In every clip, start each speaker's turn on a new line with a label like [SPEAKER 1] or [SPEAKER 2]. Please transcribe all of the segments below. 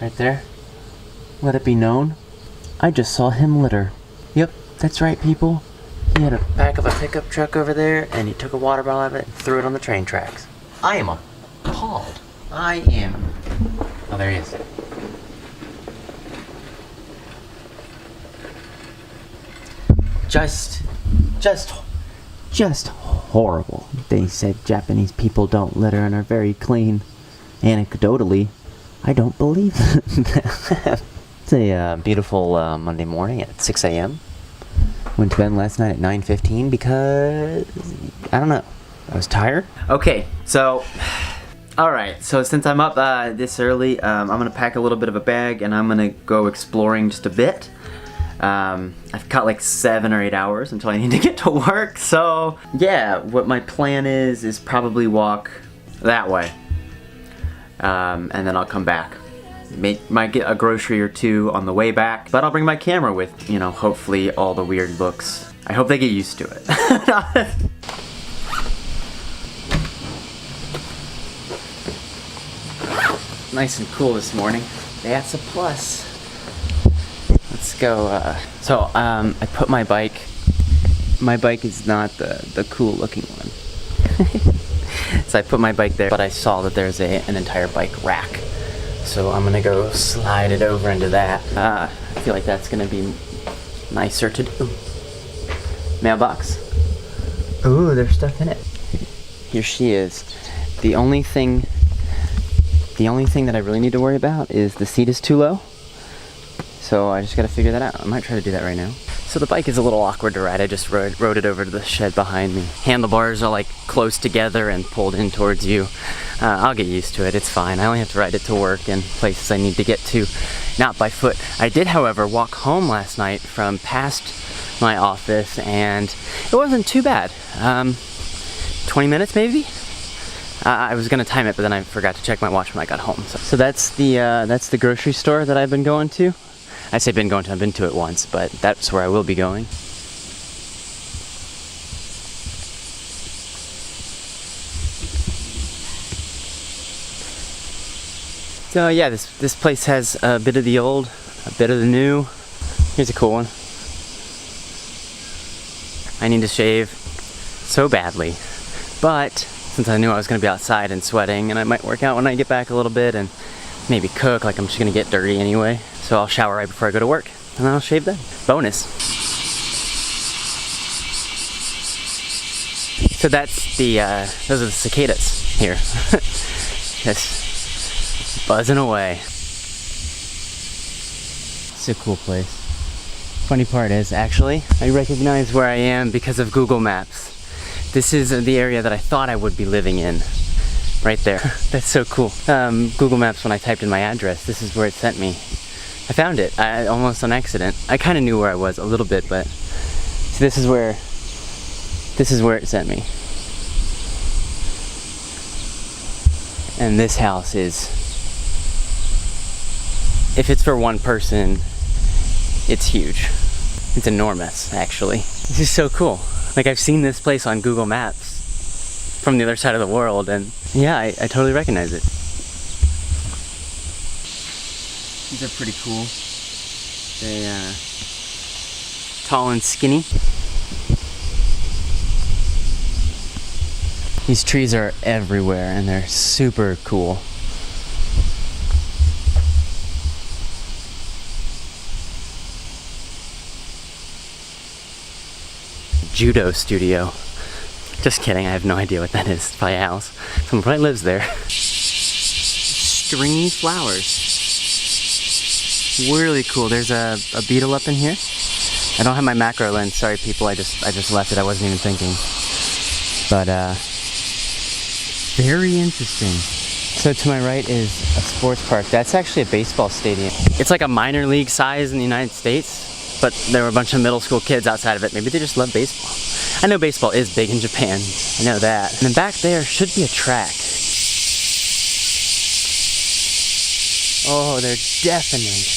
[SPEAKER 1] Right there. Let it be known, I just saw him litter. Yep, that's right, people. He had a back of a pickup truck over there, and he took a water bottle out of it and threw it on the train tracks. I am appalled. I am. Oh, there he is. Just horrible. They said Japanese people don't litter and are very clean. Anecdotally, I don't believe that. It's a beautiful Monday morning at 6 a.m. Went to bed last night at 9:15 because, I don't know, I was tired. Okay, so, alright, so since I'm up this early, I'm gonna pack a little bit of a bag and I'm gonna go exploring just a bit. I've got like 7 or 8 hours until I need to get to work, so yeah, what my plan is probably walk that way, and then I'll come back. Might get a grocery or two on the way back, but I'll bring my camera with, you know, hopefully all the weird looks. I hope they get used to it. Nice and cool this morning. That's a plus. Let's go, I put my bike is not the cool looking one. So I put my bike there, but I saw that there's an entire bike rack. So I'm gonna go slide it over into that. I feel like that's gonna be nicer to do. Mailbox. Ooh, there's stuff in it. Here she is. The only thing that I really need to worry about is the seat is too low. So I just gotta figure that out. I might try to do that right now. So the bike is a little awkward to ride. I just rode it over to the shed behind me. Handlebars are like close together and pulled in towards you. I'll get used to it, it's fine. I only have to ride it to work and places I need to get to, not by foot. I did, however, walk home last night from past my office and it wasn't too bad. 20 minutes maybe? I was gonna time it, but then I forgot to check my watch when I got home. So that's the grocery store that I've been going to. I say been going to, I've been to it once, but that's where I will be going. So yeah, this place has a bit of the old, a bit of the new. Here's a cool one. I need to shave so badly, but since I knew I was going to be outside and sweating, and I might work out when I get back a little bit and maybe cook, like I'm just going to get dirty anyway. So I'll shower right before I go to work, and then I'll shave then. Bonus. So that's those are the cicadas here. Just buzzing away. It's a cool place. Funny part is, actually, I recognize where I am because of Google Maps. This is the area that I thought I would be living in. Right there. That's so cool. Google Maps, when I typed in my address, this is where it sent me. I found it, almost on accident. I kind of knew where I was a little bit, but so this is where it sent me. And this house is, if it's for one person, it's huge. It's enormous, actually. This is so cool. Like, I've seen this place on Google Maps from the other side of the world, and yeah, I totally recognize it. These are pretty cool. They tall and skinny. These trees are everywhere and they're super cool. Judo studio. Just kidding, I have no idea what that is. It's probably a house. Someone probably lives there. Stringy flowers. Really cool. There's a beetle up in here. I don't have my macro lens. Sorry, people. I just left it. I wasn't even thinking. But very interesting. So to my right is a sports park. That's actually a baseball stadium. It's like a minor league size in the United States, but there were a bunch of middle school kids outside of it. Maybe they just love baseball. I know baseball is big in Japan. I know that. And then back there should be a track. Oh, they're deafening.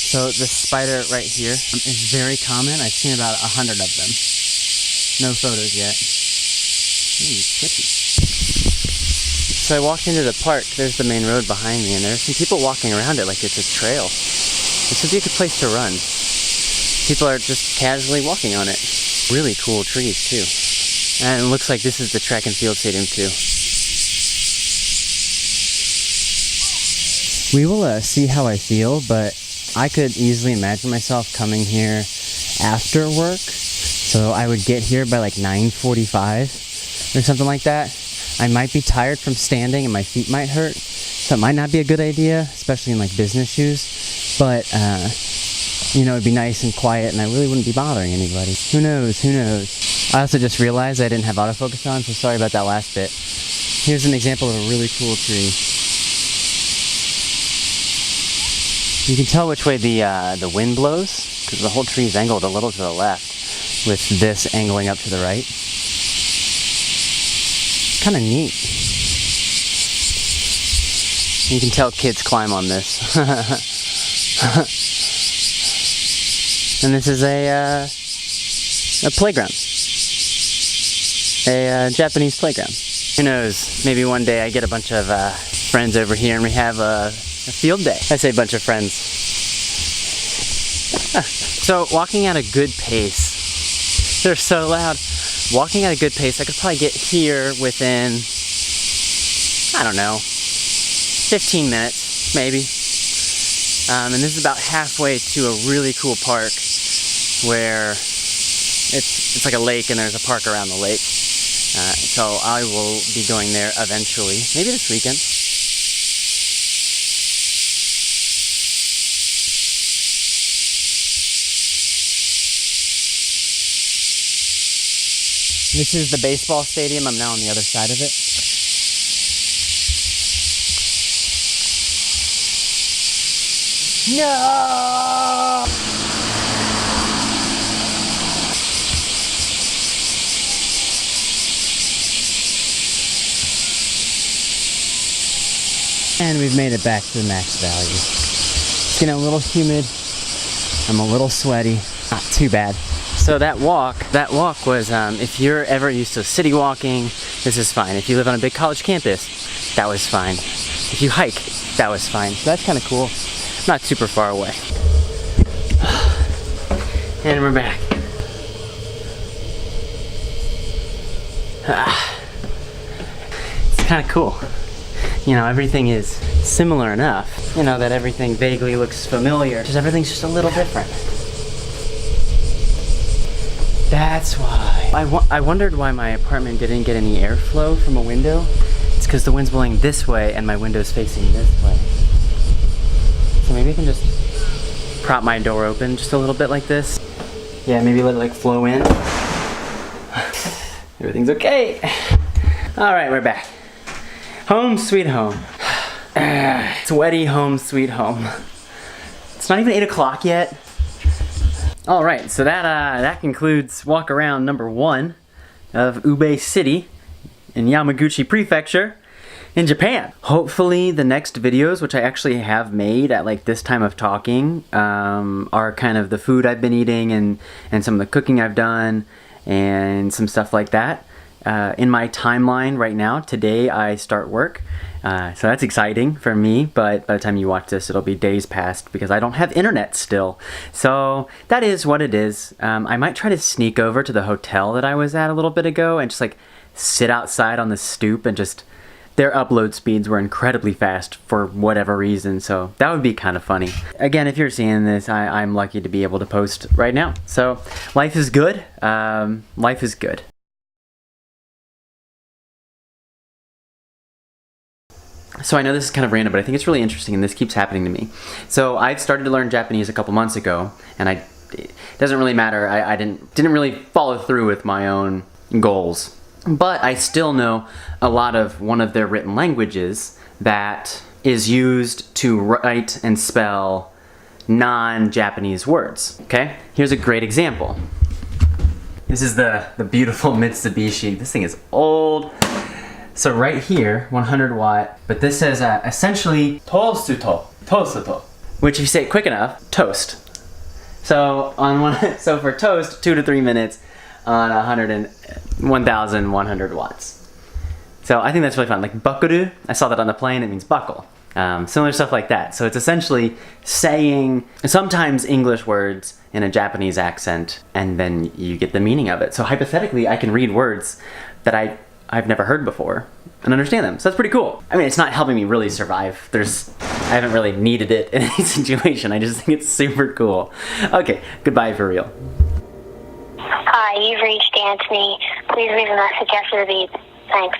[SPEAKER 1] So the spider right here is very common. I've seen about 100 of them. No photos yet. Ooh, pretty. So I walked into the park. There's the main road behind me, and there's some people walking around it like it's a trail. This would be a good place to run. People are just casually walking on it. Really cool trees too. And it looks like this is the track and field stadium too. We will see how I feel, but I could easily imagine myself coming here after work. So I would get here by like 9:45 or something like that. I might be tired from standing and my feet might hurt. So it might not be a good idea, especially in like business shoes. But, you know, it'd be nice and quiet and I really wouldn't be bothering anybody. Who knows? Who knows? I also just realized I didn't have autofocus on, so sorry about that last bit. Here's an example of a really cool tree. You can tell which way the wind blows, because the whole tree is angled a little to the left, with this angling up to the right. Kind of neat. You can tell kids climb on this. And this is a playground. A Japanese playground. Who knows, maybe one day I get a bunch of friends over here and we have a field day. I say a bunch of friends. So walking at a good pace. They're so loud. Walking at a good pace, I could probably get here within, I don't know, 15 minutes, maybe. And this is about halfway to a really cool park where it's like a lake and there's a park around the lake. So I will be going there eventually, maybe this weekend. This is the baseball stadium. I'm now on the other side of it. No! And we've made it back to the max value. It's getting a little humid. I'm a little sweaty. Not too bad. So that walk was, if you're ever used to city walking, this is fine. If you live on a big college campus, that was fine. If you hike, that was fine. So that's kind of cool. Not super far away. And we're back. It's kind of cool. You know, everything is similar enough, you know, that everything vaguely looks familiar. Just everything's just a little different. That's why. I wondered why my apartment didn't get any airflow from a window. It's because the wind's blowing this way and my window's facing this way. So maybe I can just prop my door open just a little bit like this. Yeah, maybe let it like flow in. Everything's okay. All right, we're back. Home sweet home. Sweaty home sweet home. It's not even 8 o'clock yet. All right, so that concludes walk around number 1 of Ube City in Yamaguchi Prefecture in Japan. Hopefully the next videos, which I actually have made at like this time of talking, are kind of the food I've been eating and some of the cooking I've done and some stuff like that. In my timeline right now, today I start work. So that's exciting for me, but by the time you watch this, it'll be days past because I don't have internet still. So that is what it is. I might try to sneak over to the hotel that I was at a little bit ago and just like sit outside on the stoop and just, their upload speeds were incredibly fast for whatever reason. So that would be kind of funny. Again, if you're seeing this, I'm lucky to be able to post right now. So life is good. Life is good. So I know this is kind of random, but I think it's really interesting, and this keeps happening to me. So I've started to learn Japanese a couple months ago, and it doesn't really matter. I didn't really follow through with my own goals, but I still know a lot of one of their written languages that is used to write and spell non-Japanese words. Okay, here's a great example. This is the beautiful Mitsubishi. This thing is old. So right here, 100 watt, but this says essentially tosuto, which if you say it quick enough, toast. So so for toast, 2 to 3 minutes. on 1,100 watts. So I think that's really fun. Like bakuru, I saw that on the plane, it means buckle. Similar stuff like that. So it's essentially saying sometimes English words in a Japanese accent, and then you get the meaning of it. So hypothetically, I can read words that I've never heard before and understand them. So that's pretty cool. I mean, it's not helping me really survive. I haven't really needed it in any situation. I just think it's super cool. Okay, goodbye for real.
[SPEAKER 2] Hi, you've reached Antony. Please leave a message after the beep. Thanks.